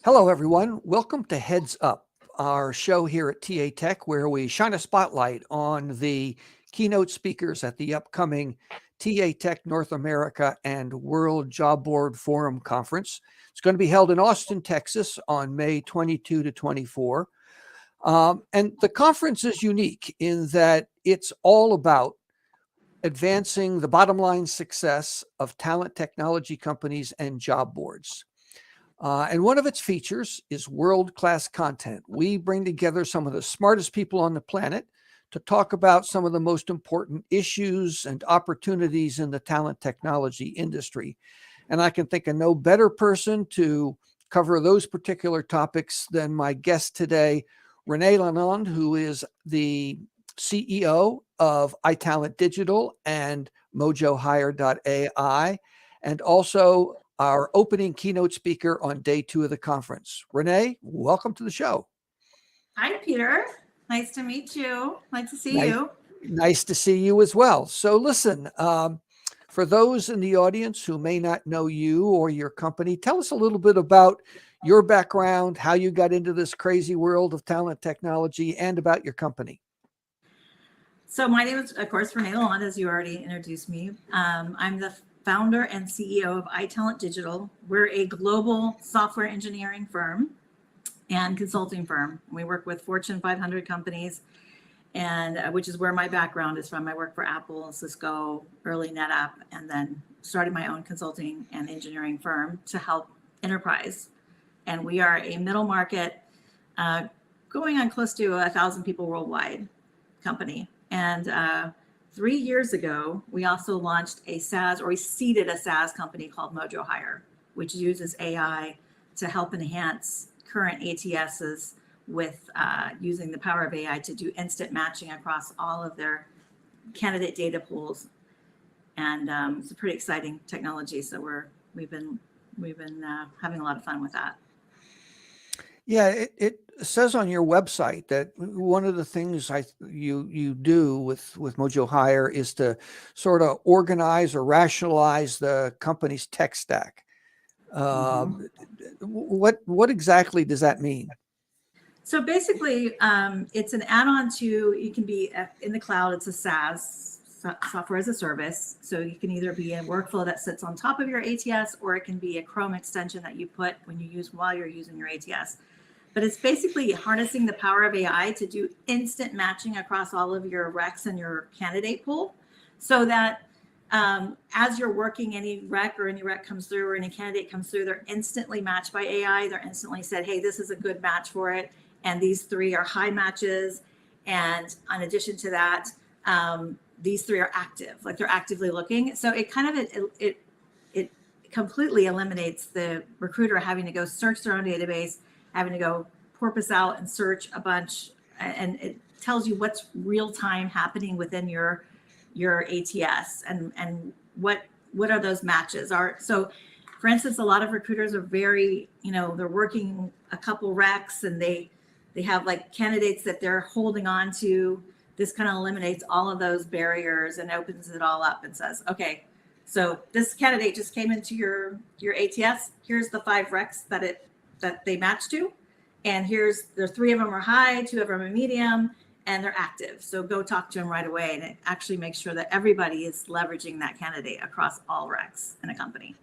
Hello, everyone. Welcome to Heads Up, our show here at TAtech, where we shine a spotlight on the keynote speakers at the upcoming TAtech North America and World Job Board Forum Conference. It's going to be held in Austin, Texas on May 22 to 24. And the conference is unique in that it's all about advancing the bottom line success of talent technology companies and job boards. And one of its features is world-class content. We bring together some of the smartest people on the planet to talk about some of the most important issues and opportunities in the talent technology industry. And I can think of no better person to cover those particular topics than my guest today, Renée La Londe, who is the CEO of iTalent Digital and MojoHire.ai, and also our opening keynote speaker on day 2 of the conference. Renée, welcome to the show. Hi, Peter. Nice to meet you. Nice to see you. Nice to see you as well. So listen, for those in the audience who may not know you or your company, tell us a little bit about your background, how you got into this crazy world of talent technology, and about your company. So my name is, of course, Renée La Londe, as you already introduced me. I'm the founder and CEO of iTalent Digital. We're a global software engineering firm and consulting firm. We work with Fortune 500 companies, and which is where my background is from. I worked for Apple, Cisco, early NetApp, and then started my own consulting and engineering firm to help enterprise. And we are a middle market, going on close to 1,000 people worldwide company. And 3 years ago, we also launched a SaaS, or we seeded a SaaS company called MojoHire, which uses AI to help enhance current ATSs with using the power of AI to do instant matching across all of their candidate data pools. And it's a pretty exciting technology. So we've been having a lot of fun with that. Yeah, it says on your website that one of the things you do with MojoHire is to sort of organize or rationalize the company's tech stack. What exactly does that mean? So basically, it's an add-on to, it can be in the cloud, it's a SaaS, software as a service. So you can either be a workflow that sits on top of your ATS, or it can be a Chrome extension that you put while you're using your ATS. But it's basically harnessing the power of AI to do instant matching across all of your recs and your candidate pool, so that as you're working, any rec comes through or any candidate comes through, they're instantly matched by AI. They're instantly said, hey, this is a good match for it. And these 3 are high matches. And in addition to that, these 3 are active, like they're actively looking. So it kind of, it completely eliminates the recruiter having to go search their own database, having to go porpoise out and search a bunch, and it tells you what's real time happening within your ATS and what are those matches are. So for instance, a lot of recruiters are very, they're working a couple recs and they have like candidates that they're holding on to. This kind of eliminates all of those barriers and opens it all up and says, okay, so this candidate just came into your ATS. Here's the 5 recs that they match to. And there's 3 of them are high, 2 of them are medium, and they're active. So go talk to them right away. And it actually makes sure that everybody is leveraging that candidate across all recs in a company,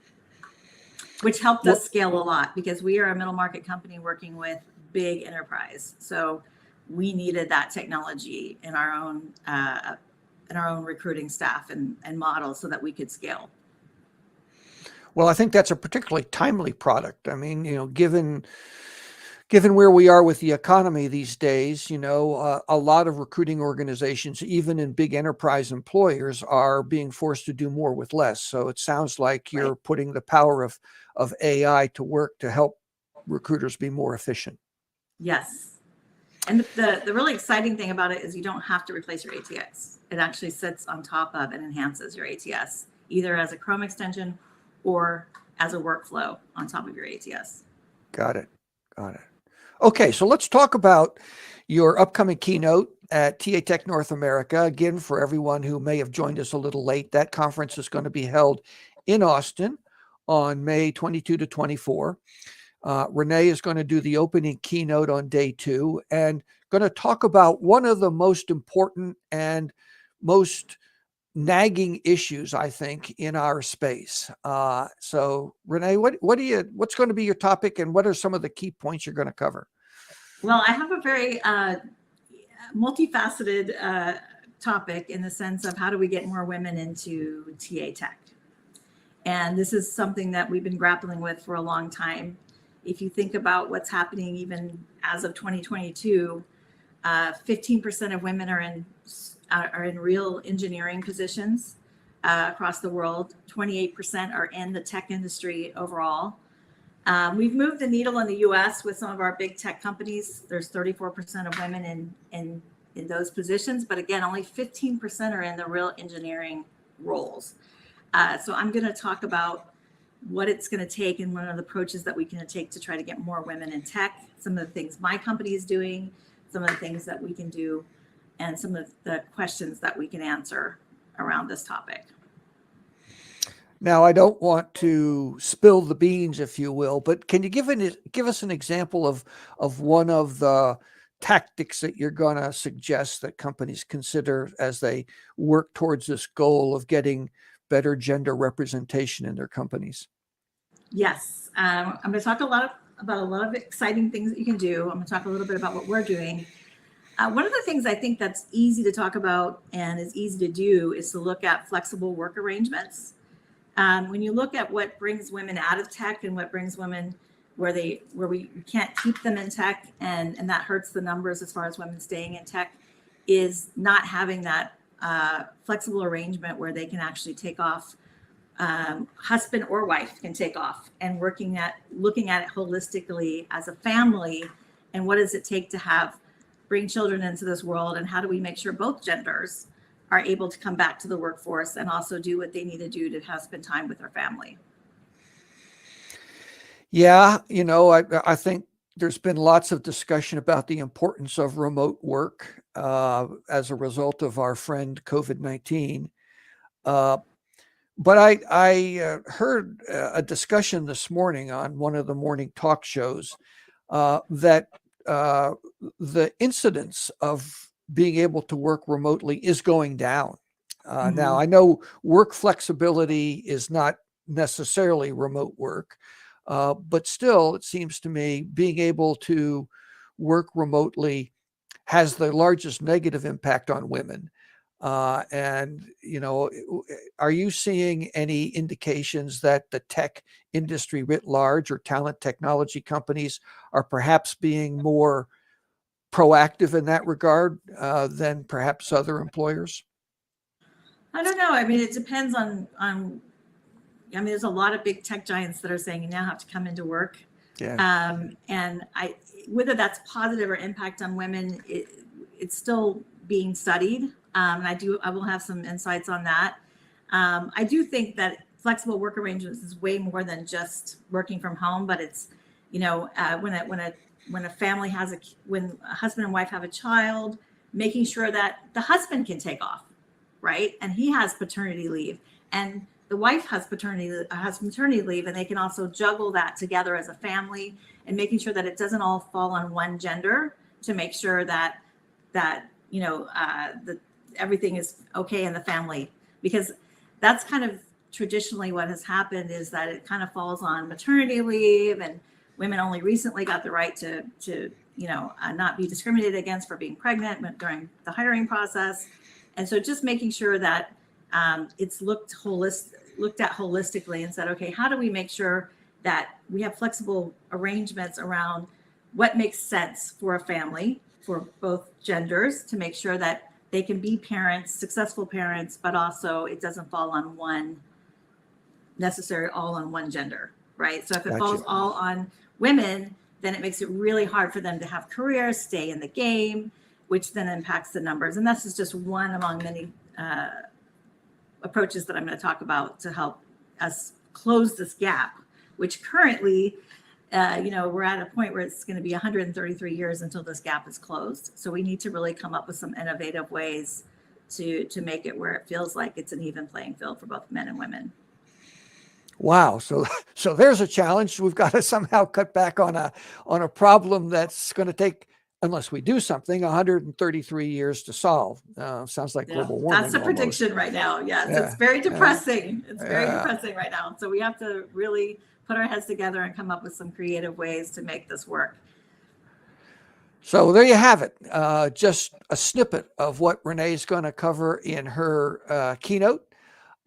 which helped us scale a lot because we are a middle market company working with big enterprise. So we needed that technology in our own recruiting staff and models so that we could scale. Well, I think that's a particularly timely product. I mean, given where we are with the economy these days, a lot of recruiting organizations, even in big enterprise employers, are being forced to do more with less. So it sounds like you're putting the power of AI to work to help recruiters be more efficient. Yes. And the really exciting thing about it is you don't have to replace your ATS. It actually sits on top of and enhances your ATS, either as a Chrome extension or as a workflow on top of your ATS. Got it. Okay, so let's talk about your upcoming keynote at TAtech North America. Again, for everyone who may have joined us a little late, that conference is going to be held in Austin on May 22 to 24. Renee is going to do the opening keynote on day 2 and going to talk about one of the most important and most nagging issues, I think, in our space. So Renee, what's going to be your topic, and what are some of the key points you're going to cover? Well, I have a very multifaceted topic in the sense of how do we get more women into TAtech. And this is something that we've been grappling with for a long time. If you think about what's happening even as of 2022, 15% of women are in real engineering positions across the world. 28% are in the tech industry overall. We've moved the needle in the U.S. with some of our big tech companies. There's 34% of women in those positions, but again, only 15% are in the real engineering roles. So I'm going to talk about what it's going to take and one of the approaches that we can take to try to get more women in tech, some of the things my company is doing, some of the things that we can do, and some of the questions that we can answer around this topic. Now, I don't want to spill the beans, if you will, but can you give us an example of one of the tactics that you're going to suggest that companies consider as they work towards this goal of getting better gender representation in their companies? Yes, I'm going to talk about a lot of exciting things that you can do. I'm going to talk a little bit about what we're doing. One of the things I think that's easy to talk about and is easy to do is to look at flexible work arrangements. When you look at what brings women out of tech and what brings women where we can't keep them in tech, and that hurts the numbers as far as women staying in tech, is not having that flexible arrangement where they can actually take off. Husband or wife can take off, and looking at it holistically as a family, and what does it take to bring children into this world, and how do we make sure both genders are able to come back to the workforce and also do what they need to do to spend time with their family. Yeah, I think there's been lots of discussion about the importance of remote work as a result of our friend COVID-19. But I heard a discussion this morning on one of the morning talk shows that the incidence of being able to work remotely is going down. Now, I know work flexibility is not necessarily remote work, but still, it seems to me being able to work remotely has the largest negative impact on women. And, are you seeing any indications that the tech industry writ large or talent technology companies are perhaps being more proactive in that regard than perhaps other employers? I don't know. I mean, it depends on there's a lot of big tech giants that are saying you now have to come into work. Yeah. And whether that's positive or impact on women, it's still being studied. And I will have some insights on that. I do think that flexible work arrangements is way more than just working from home, but it's, when a family when a husband and wife have a child, making sure that the husband can take off, right? And he has paternity leave, and the wife has maternity leave, and they can also juggle that together as a family, and making sure that it doesn't all fall on one gender, to make sure that everything is okay in the family, because that's kind of traditionally what has happened, is that it kind of falls on maternity leave, and women only recently got the right to not be discriminated against for being pregnant during the hiring process. And so just making sure that it's looked at holistically and said, okay, how do we make sure that we have flexible arrangements around what makes sense for a family, for both genders, to make sure that they can be parents, successful parents, but also it doesn't fall on all on one gender, right? So if it falls all on women, then it makes it really hard for them to have careers, stay in the game, which then impacts the numbers. And this is just one among many approaches that I'm going to talk about to help us close this gap, which currently, we're at a point where it's going to be 133 years until this gap is closed. So we need to really come up with some innovative ways to make it where it feels like it's an even playing field for both men and women. Wow. So there's a challenge. We've got to somehow cut back on a problem that's going to take, unless we do something, 133 years to solve. Sounds like Yeah, global that's warming the almost. prediction right now. Yes, it's Yeah. very Yeah. depressing. It's very Yeah. depressing right now. So we have to really put our heads together and come up with some creative ways to make this work. So there you have it. Just a snippet of what Renée is going to cover in her keynote,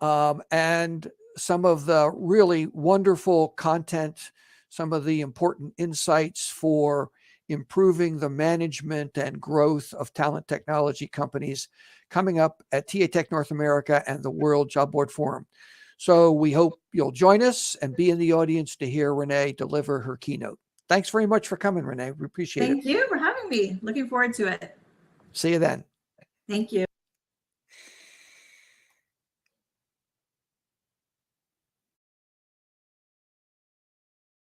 and some of the really wonderful content, some of the important insights for improving the management and growth of talent technology companies coming up at TAtech North America and the World Job Board Forum. So we hope you'll join us and be in the audience to hear Renée deliver her keynote. Thanks very much for coming, Renée. We appreciate it. Thank you for having me. Looking forward to it. See you then. Thank you.